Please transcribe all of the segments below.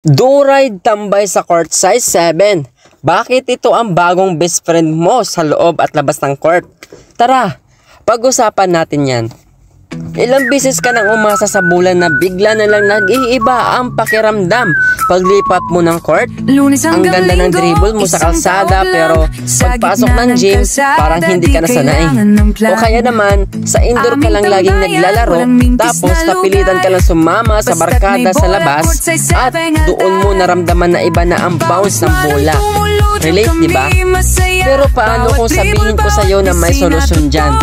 Do-ride tambay sa court size 7. Bakit ito ang bagong best friend mo sa loob at labas ng court? Tara, pag-usapan natin yan. Ilang beses ka nang umasa sa bulan na bigla na lang nag-iiba ang pakiramdam paglipat mo ng court? Ang ganda ng dribble mo sa kalsada pero pagpasok ng gym parang hindi ka nasanay. O kaya naman sa indoor ka lang laging naglalaro tapos napilitan ka lang sumama sa barkada sa labas at doon mo naramdaman na iba na ang bounce ng bola. Relate, diba? Pero paano kung sabihin ko sa'yo na may solusyon dyan?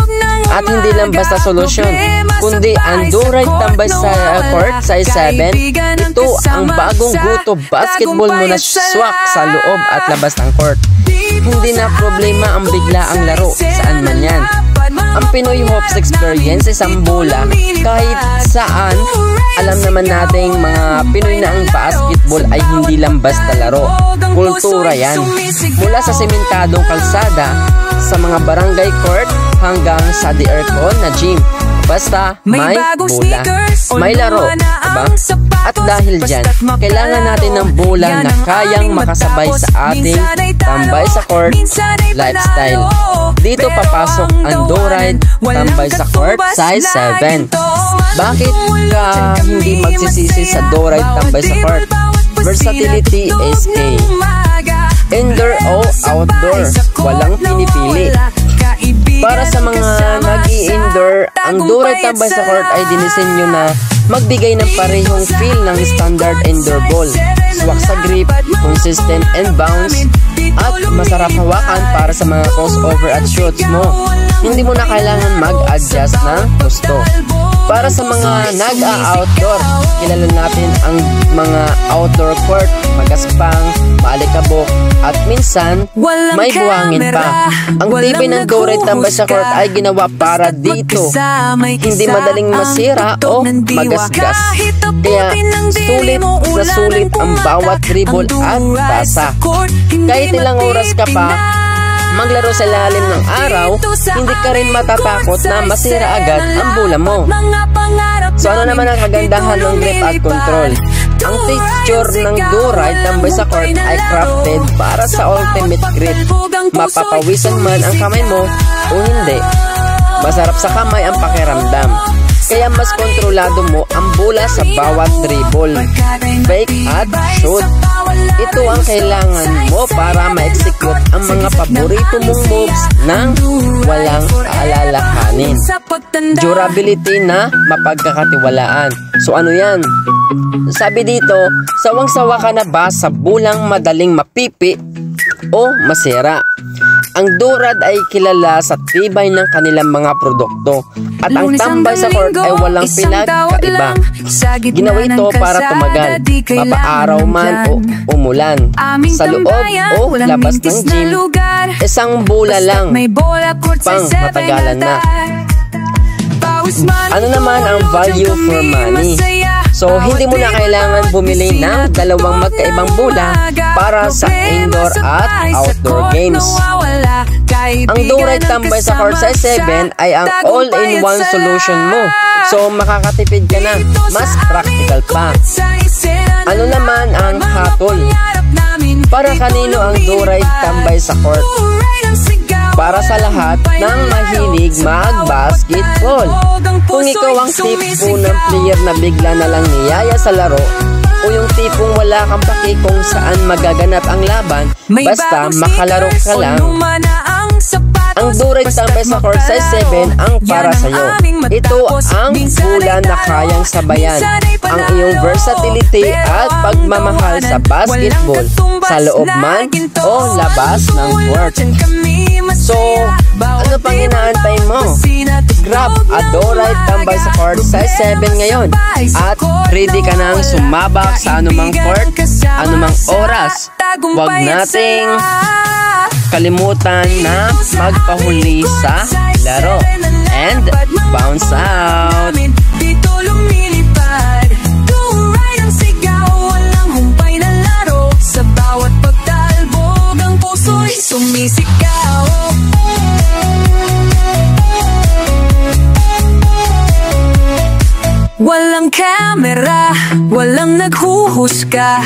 At hindi lang basta solusyon, kundi ang do-ride tambay sa court size 7. Ito ang bagong go-to basketball mo na swak sa loob at labas ng court. Hindi na problema ang bigla ang laro, saan man yan. Ang Pinoy Hoops Experience isang bola kahit saan. Alam naman nating mga Pinoy na ang basketball ay hindi lang basta laro. Kultura yan. Mula sa sementadong kalsada, sa mga barangay court, hanggang sa the aircon na gym. Basta may bola, may laro, diba? At dahil dyan, kailangan natin ng bola na kayang makasabay sa ating tambay sa court lifestyle. Dito papasok ang do-ride tambay sa court size 7. Bakit ka hindi magsisisi sa do-ride tambay sa court? Versatility is key. Indoor o outdoor, walang pinipili. Para sa mga nag-i-indoor, ang do-ride tambay sa court ay dinisenyo na magbigay ng parehong feel ng standard indoor ball. Swak sa grip, consistent and bounce, at masarap hawakan para sa mga crossover at shoots mo. Hindi mo na kailangan mag-adjust ng gusto. Para sa mga nag-a-outdoor, kilala natin ang mga outdoor court, magaspang, maalikabok, at minsan, may buhangin pa. Ang tibay ng do-ride tambay sa court ay ginawa para dito. Hindi madaling masira o magasgas. Kaya sulit na sulit ang bawat dribble at tasa. Kahit ilang oras ka pa maglaro sa lalim ng araw, hindi ka rin matatakot na masira agad ang bola mo. So ano naman ang kagandahan ng grip at control? Ang texture ng do-ride tambay sa court ay crafted para sa ultimate grip. Mapapawisan man ang kamay mo o hindi, masarap sa kamay ang pakiramdam. Kaya mas kontrolado mo ang bola sa bawat dribble, fake at shoot. Ito ang kailangan mo para ma-execute ang mga paborito mong moves nang walang alalahanin. Durability na mapagkakatiwalaan. So ano yan? Sabi dito, sawang-sawa ka na ba sa bulang madaling mapipi o masira? Ang do-ride ay kilala sa tibay ng kanilang mga produkto at ang tambay sa court ay walang pinagkaiba. Ginawa ito para tumagal, mapaaraw man o umulan, sa loob o labas ng gym. Isang bola lang, pang matagalan na. Ano naman ang value for money? So, hindi mo na kailangan bumili ng dalawang magkaibang bola para sa indoor at outdoor games. Ang do-ride tambay sa court size 7 ay ang all-in-one solution mo. So, makakatipid ka na. Mas practical pa. Ano naman ang hatol? Para kanino ang do-ride tambay sa court? Para sa lahat ng mahilig mag-basketball. Kung ikaw ang tipo ng player na bigla na lang niyaya sa laro, o yung tipong wala kang paki kung saan magaganap ang laban, basta makalaro ka lang, ang do-ride tambay sa court size 7 ang para sa'yo. Ito ang bola na kayang sabayan ang iyong versatility at pagmamahal sa basketball, sa loob man o labas ng court. So, ano pang inaantay mo? Grab a do-ride tambay sa court size 7 ngayon at ready ka nang sumabak sa anumang court, anumang oras. Huwag nating kalimutan na magpahuli sa laro and bounce out. Dito lumilipad, do-ride ang sigaw, walang humpay na laro. Sa bawat pagtalbog, ang puso'y sumisigaw. Walang kamera, walang naghuhusga.